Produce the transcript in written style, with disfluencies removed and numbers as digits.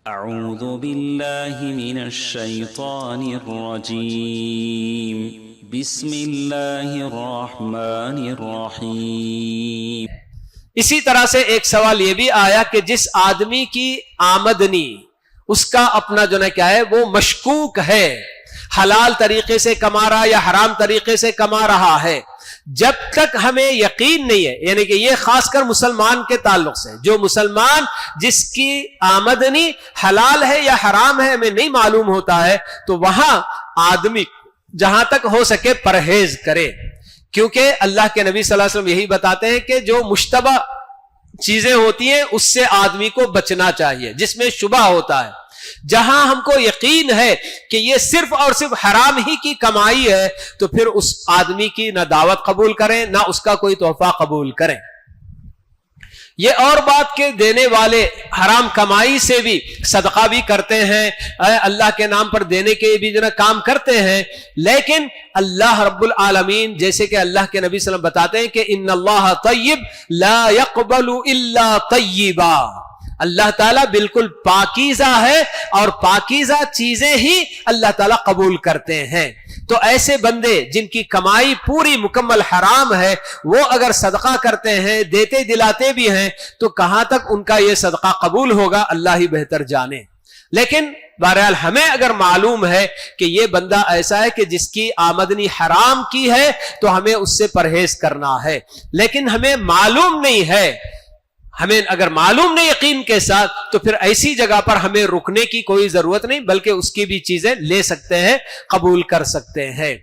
اعوذ باللہ من الشیطان الرجیم بسم اللہ الرحمن الرحیم۔ اسی طرح سے ایک سوال یہ بھی آیا کہ جس آدمی کی آمدنی اس کا اپنا جو ہے کیا ہے وہ مشکوک ہے، حلال طریقے سے کما رہا یا حرام طریقے سے کما رہا ہے، جب تک ہمیں یقین نہیں ہے، یعنی کہ یہ خاص کر مسلمان کے تعلق سے، جو مسلمان جس کی آمدنی حلال ہے یا حرام ہے ہمیں نہیں معلوم ہوتا ہے، تو وہاں آدمی جہاں تک ہو سکے پرہیز کرے، کیونکہ اللہ کے نبی صلی اللہ علیہ وسلم یہی بتاتے ہیں کہ جو مشتبہ چیزیں ہوتی ہیں اس سے آدمی کو بچنا چاہیے، جس میں شبہ ہوتا ہے۔ جہاں ہم کو یقین ہے کہ یہ صرف اور صرف حرام ہی کی کمائی ہے تو پھر اس آدمی کی نہ دعوت قبول کریں نہ اس کا کوئی تحفہ قبول کریں۔ یہ اور بات کہ دینے والے حرام کمائی سے بھی صدقہ بھی کرتے ہیں، اللہ کے نام پر دینے کے بھی جو کام کرتے ہیں، لیکن اللہ رب العالمین جیسے کہ اللہ کے نبی صلی اللہ علیہ وسلم بتاتے ہیں کہ ان اللہ طیب لا يقبل الا طیبا، اللہ تعالیٰ بالکل پاکیزہ ہے اور پاکیزہ چیزیں ہی اللہ تعالیٰ قبول کرتے ہیں۔ تو ایسے بندے جن کی کمائی پوری مکمل حرام ہے وہ اگر صدقہ کرتے ہیں، دیتے دلاتے بھی ہیں، تو کہاں تک ان کا یہ صدقہ قبول ہوگا اللہ ہی بہتر جانے۔ لیکن بہرحال ہمیں اگر معلوم ہے کہ یہ بندہ ایسا ہے کہ جس کی آمدنی حرام کی ہے تو ہمیں اس سے پرہیز کرنا ہے، لیکن ہمیں معلوم نہیں ہے، ہمیں اگر معلوم نہیں یقین کے ساتھ، تو پھر ایسی جگہ پر ہمیں رکنے کی کوئی ضرورت نہیں، بلکہ اس کی بھی چیزیں لے سکتے ہیں، قبول کر سکتے ہیں۔